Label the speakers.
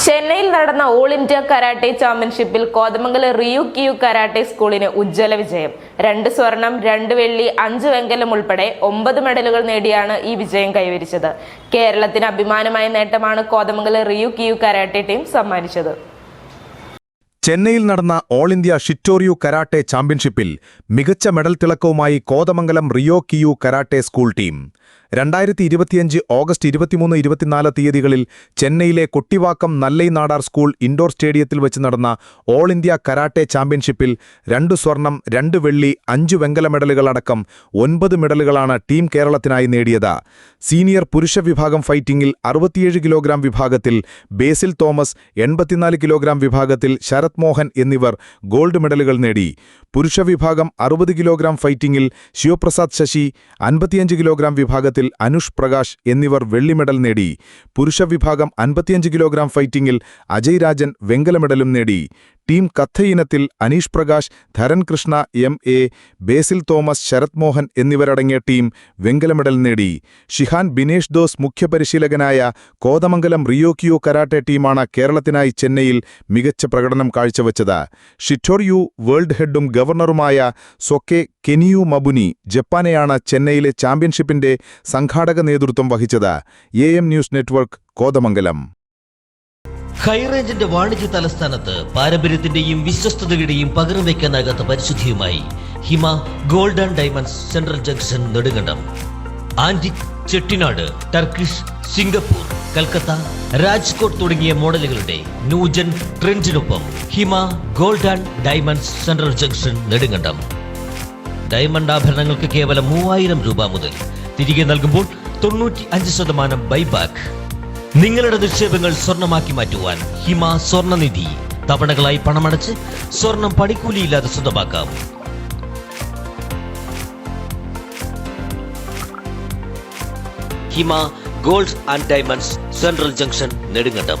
Speaker 1: ചെന്നൈയിൽ നടന്ന all India karate ചാമ്പ്യൻഷിപ്പിൽ കോതമംഗലം റിയു കരാട്ടെ സ്കൂളിന് ഉജ്ജ്വല വിജയം. 2 സ്വർണം, 2 വെള്ളി, 5 വെങ്കലം ഉൾപ്പെടെ 9 മെഡലുകൾ നേടിയാണ് ഈ വിജയം കൈവരിച്ചത്. കേരളത്തിന് അഭിമാനമായ നേട്ടമാണ് കോതമംഗലം റിയു കരാട്ടെ ടീം സമ്മാനിച്ചത്.
Speaker 2: ചെന്നൈയിൽ നടന്ന ഓൾ ഇന്ത്യ ഷിറ്റോറിയു കരാട്ടെ ചാമ്പ്യൻഷിപ്പിൽ മികച്ച മെഡൽ തിളക്കവുമായി Kothamangalam Ryu karate school team 2025 August 23-24 തീയതികളിൽ ചെന്നൈയിലെ കൊട്ടിവാക്കം നല്ലൈ നാടാർ സ്കൂൾ ഇൻഡോർ സ്റ്റേഡിയത്തിൽ വെച്ച് നടന്ന ഓൾ ഇന്ത്യ കരാട്ടെ ചാമ്പ്യൻഷിപ്പിൽ 2 സ്വർണം, 2 വെള്ളി, 5 വെങ്കല മെഡലുകളടക്കം 9 മെഡലുകളാണ് ടീം കേരളത്തിനായി നേടിയത്. സീനിയർ പുരുഷ വിഭാഗം ഫൈറ്റിംഗിൽ 67 കിലോഗ്രാം വിഭാഗത്തിൽ ബേസിൽ തോമസ്, 84 കിലോഗ്രാം വിഭാഗത്തിൽ ശരത് മോഹൻ എന്നിവർ ഗോൾഡ് മെഡലുകൾ നേടി. പുരുഷ വിഭാഗം 60 കിലോഗ്രാം ഫൈറ്റിംഗിൽ ശിവപ്രസാദ് ശശി, 55 കിലോഗ്രാം വിഭാഗത്തിൽ അനുഷ് പ്രകാശ് എന്നിവർ വെള്ളി മെഡൽ നേടി. പുരുഷ വിഭാഗം 55 കിലോഗ്രാം ഫൈറ്റിംഗിൽ അജയ് രാജൻ വെങ്കല മെഡലും നേടി. ടീം കഥ ഇനത്തിൽ അനീഷ് പ്രകാശ്, ധരൻ കൃഷ്ണ MA, ബേസിൽ തോമസ്, ശരത് മോഹൻ എന്നിവരടങ്ങിയ ടീം വെങ്കല മെഡൽ നേടി. Shihan Binesh those മുഖ്യപരിശീലകനായ Kothamangalam Ryu karate ടീമാണ് കേരളത്തിനായി ചെന്നൈയിൽ മികച്ച പ്രകടനം കാഴ്ചവെച്ചത്. ഷിറ്റോറിയു വേൾഡ് ഹെഡും ഗവർണറുമായ സൊക്കെ കെനിയു മബുനി ജപ്പാനെയാണ് ചെന്നൈയിലെ ചാമ്പ്യൻഷിപ്പിന്റെ സംഘാടക നേതൃത്വം വഹിച്ചത്. AM news network, Kothamangalam.
Speaker 3: ഹൈറേഞ്ചിന്റെ വാണിജ്യ തലസ്ഥാനത്ത് പാരമ്പര്യത്തിന്റെയും വിശ്വസ്തതയുടെയും പകരം വയ്ക്കാനാകാത്ത പരിശുദ്ധിയുമായി Hima gold and diamonds, central junction, Nedumkandam. Antique, Chettinad, Turkish, Singapore, Calcutta, Rajkot തുടങ്ങിയ മോഡലുകളുടെ ന്യൂജൻ ട്രെൻഡിനൊപ്പം Hima gold and diamonds, central junction, Nedumkandam. Diamond ആഭരണങ്ങൾക്ക് കേവലം 3000 രൂപ മുതൽ. തിരികെ നൽകുമ്പോൾ 95% ബൈബാക്ക്. നിങ്ങളുടെ നിക്ഷേപങ്ങൾ സ്വർണമാക്കി മാറ്റുവാൻ ഹിമ സ്വർണനിധി. തവണകളായി പണമടച്ച് സ്വർണം പണിക്കൂലിയില്ലാതെ സ്വന്തമാക്കാം. Hima gold and diamonds, central junction, Nedumkandam.